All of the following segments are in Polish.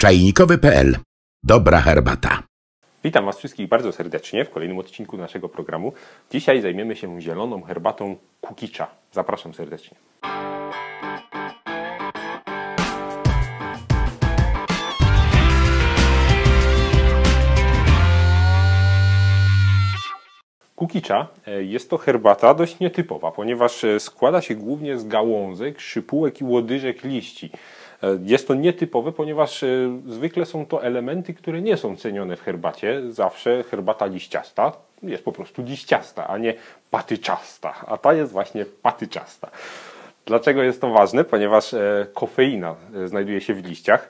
Czajnikowy.pl. Dobra herbata. Witam Was wszystkich bardzo serdecznie w kolejnym odcinku naszego programu. Dzisiaj zajmiemy się zieloną herbatą Kukicza. Zapraszam serdecznie. Kukicza jest to herbata dość nietypowa, ponieważ składa się głównie z gałązek, szypułek i łodyżek liści. Jest to nietypowe, ponieważ zwykle są to elementy, które nie są cenione w herbacie. Zawsze herbata liściasta jest po prostu liściasta, a nie patyczasta. A ta jest właśnie patyczasta. Dlaczego jest to ważne? Ponieważ kofeina znajduje się w liściach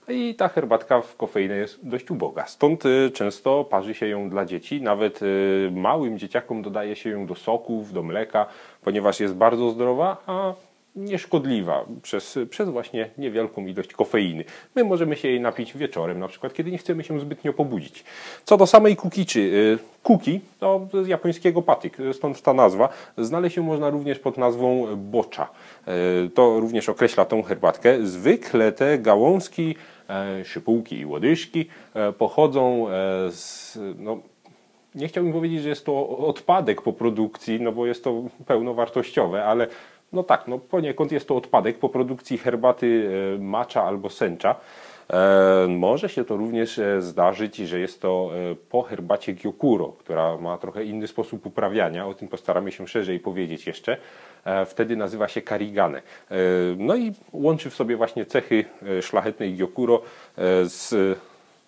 i ta herbatka w kofeinę jest dość uboga. Stąd często parzy się ją dla dzieci. Nawet małym dzieciakom dodaje się ją do soków, do mleka, ponieważ jest bardzo zdrowa, a nieszkodliwa przez właśnie niewielką ilość kofeiny. My możemy się jej napić wieczorem, na przykład kiedy nie chcemy się zbytnio pobudzić. Co do samej kukiczy, kuki to z japońskiego patyk, stąd ta nazwa. Znaleźć się można również pod nazwą bocza. To również określa tą herbatkę. Zwykle te gałązki, szypułki i łodyżki pochodzą z... nie chciałbym powiedzieć, że jest to odpadek po produkcji, no bo jest to pełnowartościowe, ale poniekąd jest to odpadek po produkcji herbaty matcha albo sencha. Może się to również zdarzyć, że jest to po herbacie gyokuro, która ma trochę inny sposób uprawiania. O tym postaramy się szerzej powiedzieć jeszcze. Wtedy nazywa się karigane. No i łączy w sobie właśnie cechy szlachetnej gyokuro z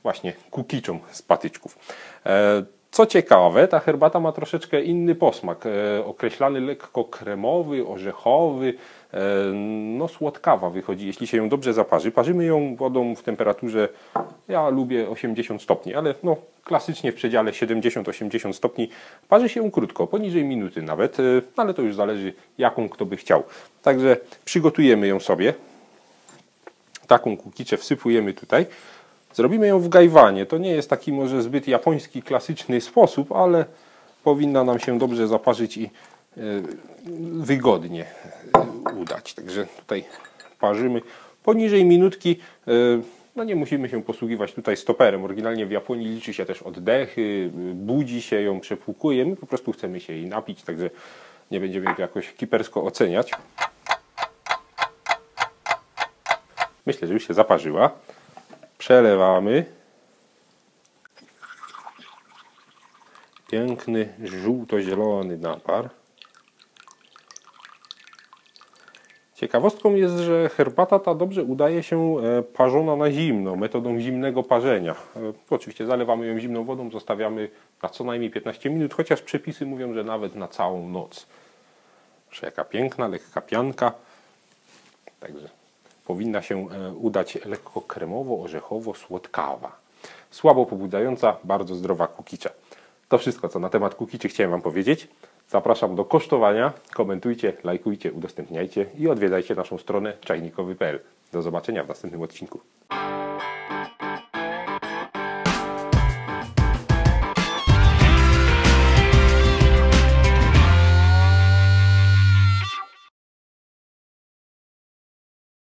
właśnie kukiczą z patyczków. Co ciekawe, ta herbata ma troszeczkę inny posmak, określany lekko kremowy, orzechowy, słodkawa wychodzi, jeśli się ją dobrze zaparzy. Parzymy ją wodą w temperaturze, ja lubię 80 stopni, ale klasycznie w przedziale 70-80 stopni. Parzy się ją krótko, poniżej minuty nawet, ale to już zależy jaką kto by chciał. Także przygotujemy ją sobie. Taką kukiczę wsypujemy tutaj. Zrobimy ją w gajwanie. To nie jest taki może zbyt japoński, klasyczny sposób, ale powinna nam się dobrze zaparzyć i wygodnie udać. Także tutaj parzymy poniżej minutki. Nie musimy się posługiwać tutaj stoperem. Oryginalnie w Japonii liczy się też oddechy, budzi się ją, przepłukuje. My po prostu chcemy się jej napić, także nie będziemy jej jakoś kipersko oceniać. Myślę, że już się zaparzyła. Przelewamy. Piękny, żółto-zielony napar. Ciekawostką jest, że herbata ta dobrze udaje się parzona na zimno, metodą zimnego parzenia. Oczywiście zalewamy ją zimną wodą, zostawiamy na co najmniej 15 minut, chociaż przepisy mówią, że nawet na całą noc. Proszę, jaka piękna, lekka pianka. Także powinna się udać lekko kremowo, orzechowo, słodkawa. Słabo pobudzająca, bardzo zdrowa kukicza. To wszystko, co na temat kukiczy chciałem Wam powiedzieć. Zapraszam do kosztowania. Komentujcie, lajkujcie, udostępniajcie i odwiedzajcie naszą stronę czajnikowy.pl. Do zobaczenia w następnym odcinku.